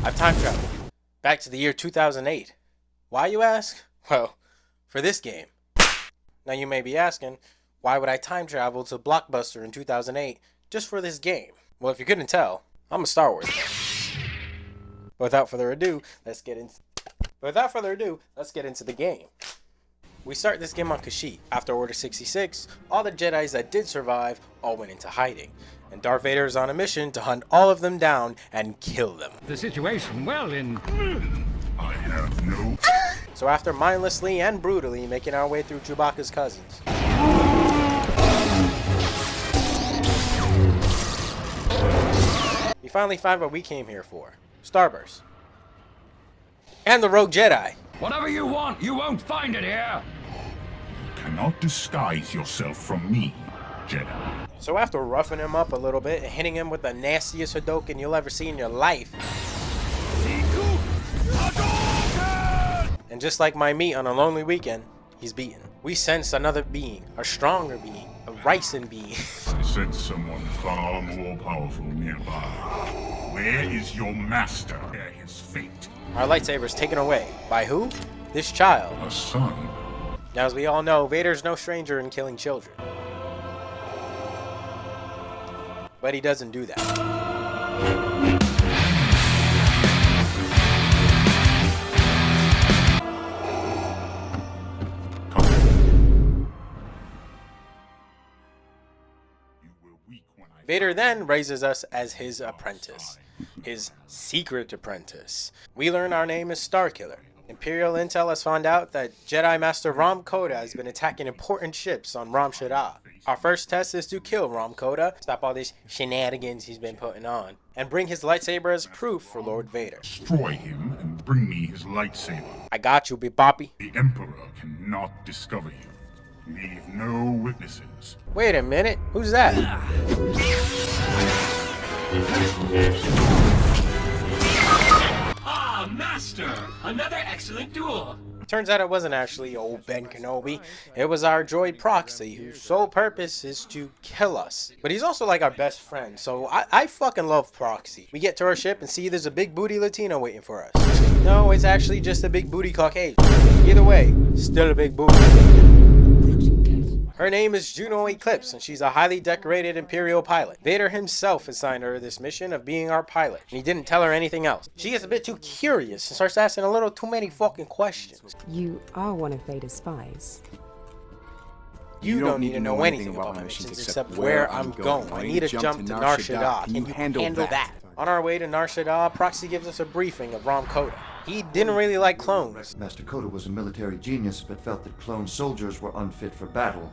I've time traveled back to the year 2008. Why, you ask? Well, for this game. Now you may be asking, why would I time travel to Blockbuster in 2008 just for this game? Well, if you couldn't tell, I'm a Star Wars fan. Without further ado, let's get into the game. We start this game on Kashyyyk. After Order 66, all the Jedis that did survive all went into hiding, and Darth Vader is on a mission to hunt all of them down and kill them. The situation, well, I have no... So after mindlessly and brutally making our way through Chewbacca's cousins, we finally find what we came here for. Starburst. And the Rogue Jedi. whatever you want, you won't find it here. You cannot disguise yourself from me, Jedi. So after roughing him up a little bit and hitting him with the nastiest Hadouken you'll ever see in your life, and just like my meat on a lonely weekend, he's beaten. We sense another being, a stronger being, a Ryzen being. I sense someone far more powerful nearby. Where is your master? Share his fate. Our lightsaber's taken away. By who? This child. A son. Now, as we all know, Vader's no stranger in killing children. But he doesn't do that. Vader then raises us as his apprentice, his secret apprentice. We learn our name is Starkiller. Imperial Intel has found out that Jedi Master Rom Koda has been attacking important ships on Ram Shaddaa. Our first test is to kill Rom Koda, stop all these shenanigans he's been putting on, and bring his lightsaber as proof for Lord Vader. Destroy him and bring me his lightsaber. I got you, Big Boppy. The Emperor cannot discover you. Leave no witnesses. Wait a minute, who's that? Ah, Master! Another excellent duel! Turns out it wasn't actually old Ben Kenobi. It was our droid Proxy, whose sole purpose is to kill us. But he's also like our best friend, so I fucking love Proxy. We get to our ship and see there's a big booty Latino waiting for us. No, it's actually just a big booty Caucasian. Either way, still a big booty. Her name is Juno Eclipse, and she's a highly decorated Imperial pilot. Vader himself assigned her this mission of being our pilot, and he didn't tell her anything else. She gets a bit too curious and starts asking a little too many fucking questions. You are one of Vader's spies. You don't need to know anything about my missions except where I'm going. I need to jump to Nar Shaddaa. Can you handle that? On our way to Nar Shaddaa, Proxy gives us a briefing of Rom Koda. He didn't really like clones. Master Koda was a military genius, but felt that clone soldiers were unfit for battle.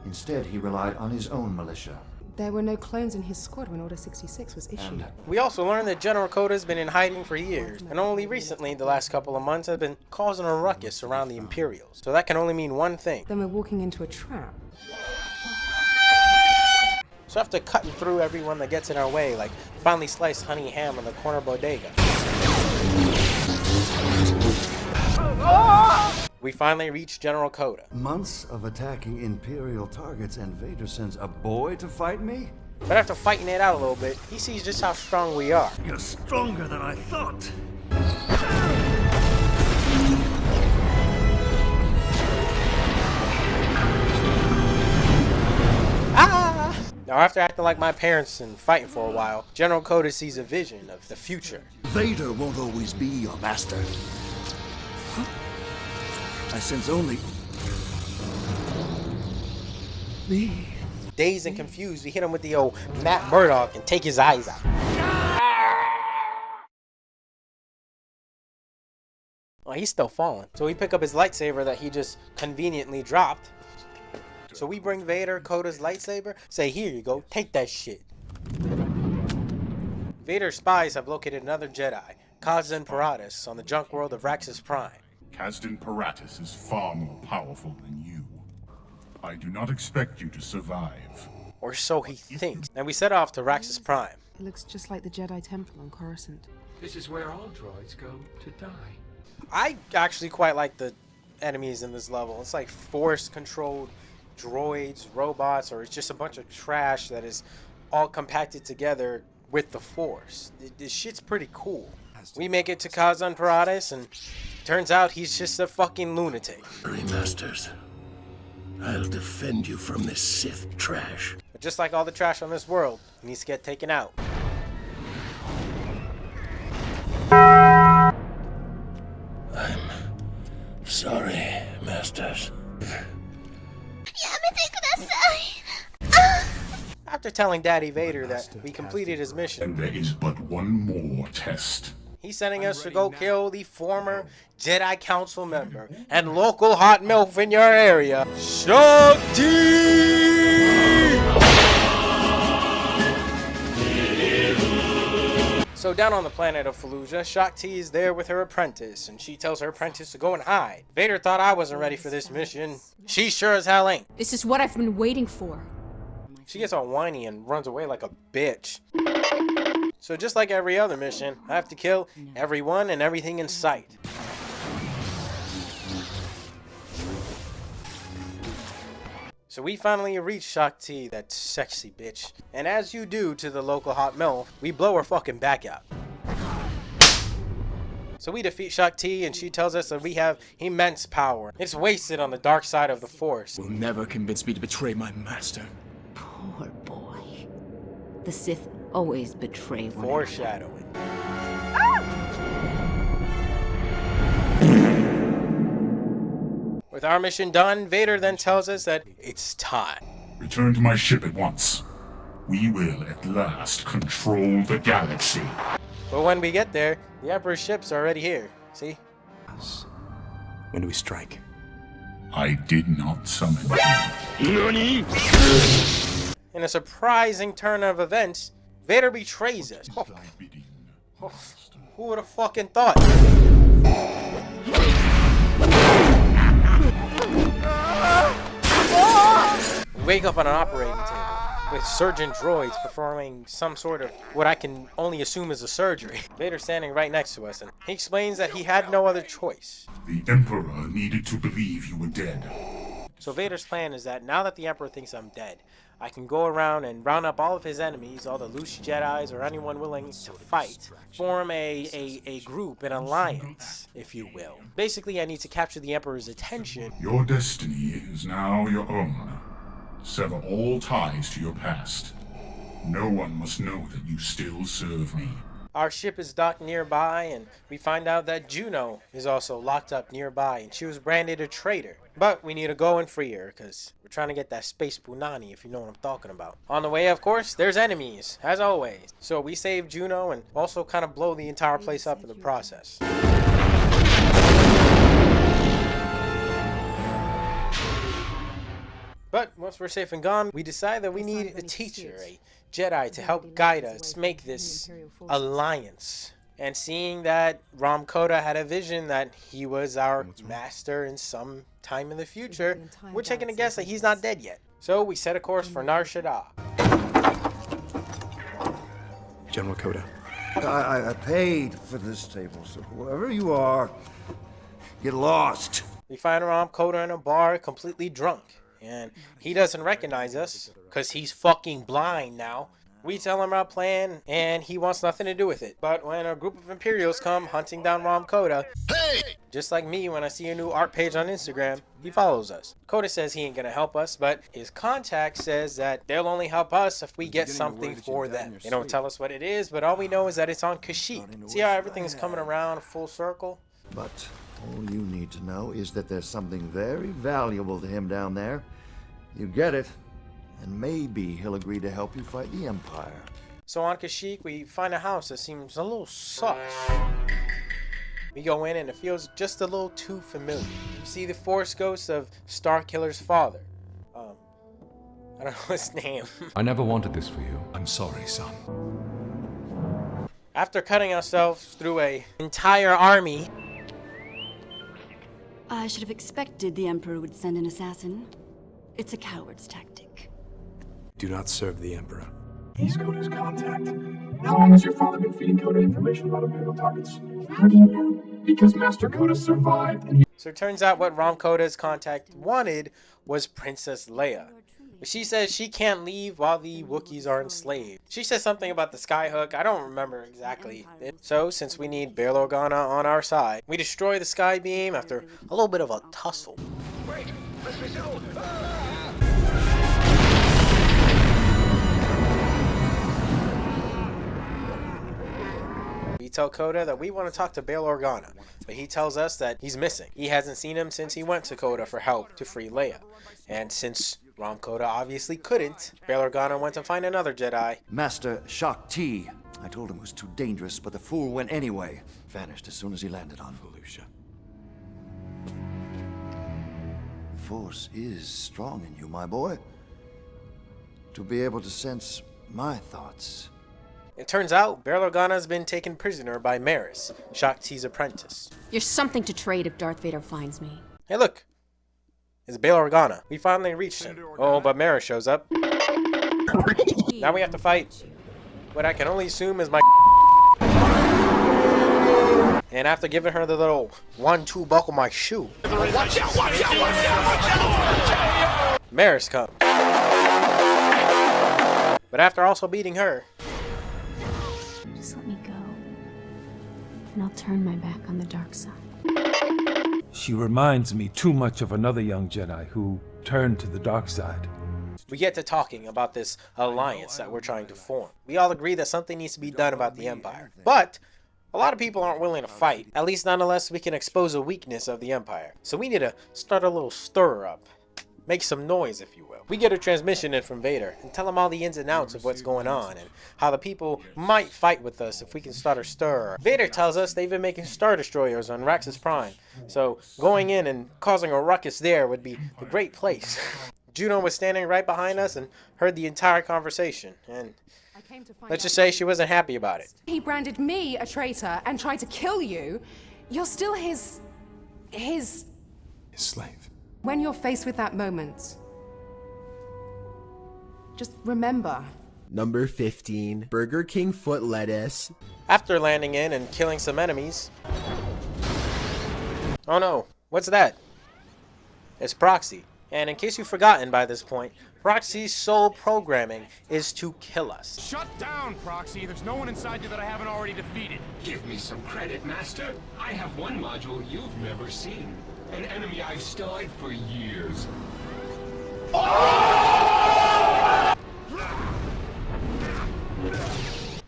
Instead, he relied on his own militia. There were no clones in his squad when Order 66 was issued. We also learned that General Koda's been in hiding for years, and only recently, the last couple of months, have been causing a ruckus around the Imperials. So that can only mean one thing. Then we're walking into a trap. So after cutting through everyone that gets in our way, like finely sliced honey ham on the corner bodega, we finally reach General Koda. Months of attacking Imperial targets and Vader sends a boy to fight me? But after fighting it out a little bit, he sees just how strong we are. You're stronger than I thought. Now after acting like my parents and fighting for a while, General Koda sees a vision of the future. Vader won't always be your master. I sense only me. Dazed and confused, we hit him with the old Matt Murdock and take his eyes out. Well, he's still falling. So we pick up his lightsaber that he just conveniently dropped. So we bring Vader Koda's lightsaber, say, here you go, take that shit. Vader's spies have located another Jedi, Kazdan Paratus, on the junk world of Raxus Prime. Kazdan Paratus is far more powerful than you. I do not expect you to survive. Or so he thinks. And we set off to Raxus Prime. It looks just like the Jedi Temple on Coruscant. This is where all droids go to die. I actually quite like the enemies in this level. It's like force-controlled droids, robots, or it's just a bunch of trash that is all compacted together with the force. This shit's pretty cool. We make it to Kazan Paradis, and turns out he's just a fucking lunatic. Masters, I'll defend you from this Sith trash. But just like all the trash on this world, he needs to get taken out. I'm sorry, Masters. After telling Daddy Vader that we completed his mission, And there is but one more test. he's sending us to go kill the former Jedi Council member and local hot MILF in your area, Shakti! So down on the planet of Fallujah, Shakti is there with her apprentice, and she tells her apprentice to go and hide. Vader thought I wasn't ready for this mission. She sure as hell ain't. This is what I've been waiting for. She gets all whiny and runs away like a bitch. So just like every other mission, I have to kill everyone and everything in sight. So we finally reach Shakti, that sexy bitch. And as you do to the local hot MILF, we blow her fucking back out. So we defeat Shakti, and she tells us that we have immense power. It's wasted on the dark side of the Force. Will never convince me to betray my master. Poor boy. The Sith always betray one. Foreshadowing. With our mission done, Vader then tells us that it's time. Return to my ship at once. We will at last control the galaxy. But when we get there, the Emperor's ship's already here. See? When do we strike? I did not summon you. Nani? In a surprising turn of events, Vader betrays us. Oh, Thy bidding. who would have fucking thought? We wake up on an operating table with surgeon droids performing some sort of what I can only assume is a surgery. Vader's standing right next to us, and he explains that he had no other choice. The Emperor needed to believe you were dead. So Vader's plan is that now that the Emperor thinks I'm dead, I can go around and round up all of his enemies, all the loose Jedis or anyone willing to fight, form a group, an alliance, if you will. Basically, I need to capture the Emperor's attention. Your destiny is now your own. Sever all ties to your past. No one must know that you still serve me. Our ship is docked nearby, and we find out that Juno is also locked up nearby, and she was branded a traitor. But we need to go and free her, because we're trying to get that space punani, if you know what I'm talking about. On the way, of course, there's enemies, as always. So we save Juno and also kind of blow the entire place up in the process. But once we're safe and gone, we decide that we need a teacher, a Jedi, to help guide us make this alliance. And seeing that Ram Koda had a vision that he was our master in some time in the future, we're taking a guess that he's not dead yet. So we set a course for Nar Shaddaa. General Koda. I paid for this table, so whoever you are, get lost. We find Ram Koda in a bar completely drunk. And he doesn't recognize us because he's fucking blind now. We tell him our plan, and he wants nothing to do with it. But when a group of Imperials come hunting down Ram Koda, just like me when I see a new art page on Instagram, he follows us. Koda says he ain't gonna help us, but his contact says that they'll only help us if we get something for them. They don't tell us what it is, but all we know is that it's on Kashyyyk. See how everything's coming around full circle? But all you need to know is that there's something very valuable to him down there. You get it, and maybe he'll agree to help you fight the Empire. So on Kashyyyk, we find a house that seems a little sus. We go in and it feels just a little too familiar. You see the Force ghost of Starkiller's father. I don't know his name. I never wanted this for you. I'm sorry, son. After cutting ourselves through an entire army, I should have expected the Emperor would send an assassin. It's a coward's tactic. Do not serve the Emperor. He's Koda's contact. How long has your father been feeding Koda information about Imperial targets? How do you know? Because Master Koda survived, and So it turns out what Ram Koda's contact wanted was Princess Leia. But she says she can't leave while the Wookiees are enslaved. She says something about the Skyhook. I don't remember exactly. So, since we need Bail Organa on our side, we destroy the Skybeam after a little bit of a tussle. Wait, let's resume. We tell Coda that we want to talk to Bail Organa, but he tells us that he's missing. He hasn't seen him since he went to Coda for help to free Leia. And since Rom Coda obviously couldn't, Bail Organa went to find another Jedi. Master Shaak Ti. I told him it was too dangerous, but the fool went anyway. Vanished as soon as he landed on Volusia. The Force is strong in you, my boy. To be able to sense my thoughts. It turns out Bail Organa's been taken prisoner by Maris, Shaak Ti's apprentice. You're something to trade if Darth Vader finds me. Hey look, it's Bail Organa. We finally reached him. Oh, but Maris shows up. Now we have to fight what I can only assume is my and after giving her the little 1-2 buckle my shoe, Watch out, watch out, watch out, watch out! Maris comes. But after also beating her, Just let me go, and I'll turn my back on the dark side. She reminds me too much of another young Jedi who turned to the dark side. we get to talking about this alliance that we're trying to form. We all agree that something needs to be done about the Empire. But a lot of people aren't willing to fight, at least not unless we can expose a weakness of the Empire. So we need to start a little stir up. Make some noise, if you will. We get a transmission in from Vader and tell him all the ins and outs of what's going on and how the people might fight with us if we can start a stir. Vader tells us they've been making Star Destroyers on Raxus Prime, so going in and causing a ruckus there would be a great place. Juno was standing right behind us and heard the entire conversation, and let's just say she wasn't happy about it. He branded me a traitor and tried to kill you. You're still his slave. When you're faced with that moment, just remember. Number 15, Burger King foot lettuce. After landing in and killing some enemies... Oh no, what's that? It's Proxy. And in case you've forgotten by this point, Proxy's sole programming is to kill us. Shut down, Proxy. There's no one inside you that I haven't already defeated. Give me some credit, Master. I have one module you've never seen. An enemy I've studied for years.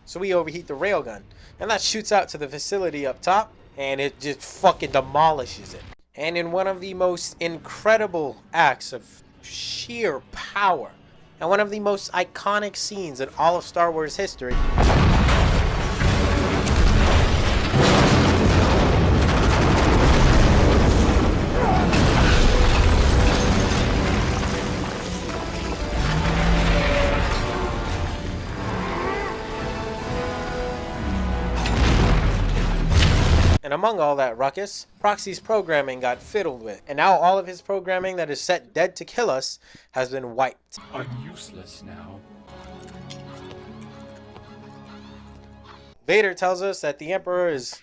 So we overheat the railgun, and that shoots out to the facility up top, and it just fucking demolishes it. And in one of the most incredible acts of sheer power, and one of the most iconic scenes in all of Star Wars history, and among all that ruckus, Proxy's programming got fiddled with, and now all of his programming that is set dead to kill us has been wiped. I'm useless now. Vader tells us that the Emperor is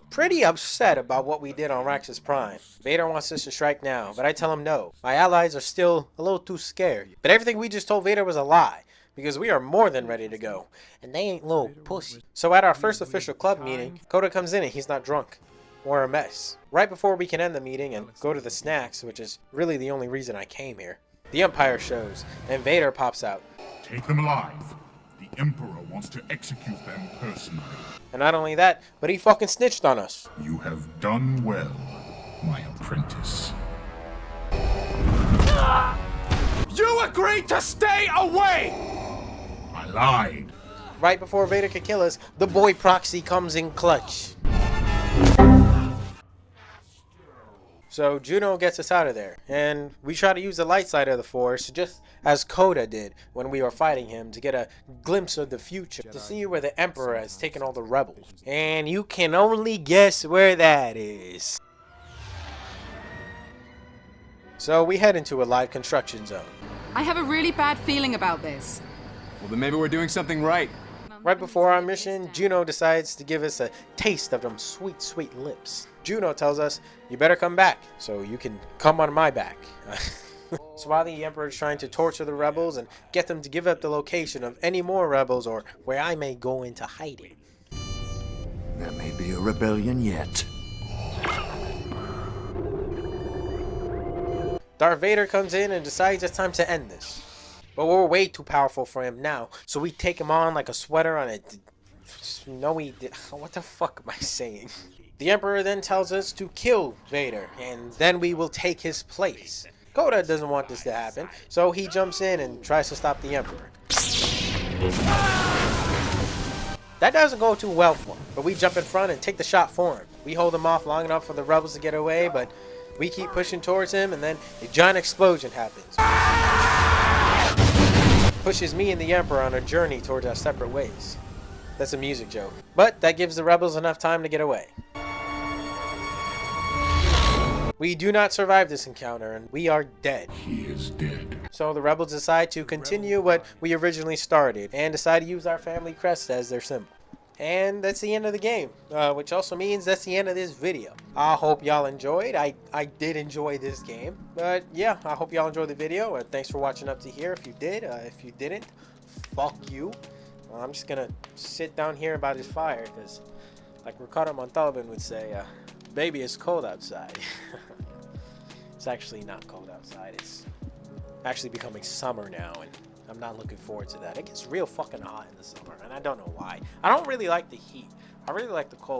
pretty upset about what we did on Raxus Prime. Vader wants us to strike now, but I tell him no. My allies are still a little too scared. But everything we just told Vader was a lie, because we are more than ready to go, and they ain't little pussy. So at our first official club meeting, Coda comes in and he's not drunk, or a mess. Right before we can end the meeting and go to the snacks, which is really the only reason I came here, the Empire shows, and Vader pops out. Take them alive. The Emperor wants to execute them personally. And not only that, but he fucking snitched on us. You have done well, my apprentice. You agreed to stay away! I lied. Right before Vader could kill us, the boy Proxy comes in clutch. So Juno gets us out of there, and we try to use the light side of the Force, just as Coda did when we were fighting him, to get a glimpse of the future, to see where the Emperor has taken all the rebels. And you can only guess where that is. So we head into a live construction zone. I have a really bad feeling about this. Well, then maybe we're doing something right. Right before our mission, Juno decides to give us a taste of them sweet, sweet lips. Juno tells us, you better come back, so you can come on my back. So while the Emperor is trying to torture the rebels and get them to give up the location of any more rebels or where I may go into hiding. There may be a rebellion yet. Darth Vader comes in and decides it's time to end this. But we're way too powerful for him now, so we take him on like a sweater on a snowy... What the fuck am I saying? The Emperor then tells us to kill Vader, and then we will take his place. Koda doesn't want this to happen, so he jumps in and tries to stop the Emperor. That doesn't go too well for him, but we jump in front and take the shot for him. We hold him off long enough for the rebels to get away, but we keep pushing towards him, and then a giant explosion happens. Pushes me and the Emperor on a journey towards our separate ways. That's a music joke. But that gives the rebels enough time to get away. We do not survive this encounter, and we are dead. He is dead. So the rebels decide to continue what we originally started, and decide to use our family crest as their symbol. And that's the end of the game, which also means that's the end of this video. I hope y'all enjoyed. I did enjoy this game. But yeah, I hope y'all enjoyed the video. Thanks for watching up to here if you did. If you didn't, fuck you. I'm just going to sit down here by this fire because, like Ricardo Montalban would say, baby, it's cold outside. It's actually not cold outside. It's actually becoming summer now, and I'm not looking forward to that. It gets real fucking hot in the summer, and I don't know why. I don't really like the heat. I really like the cold.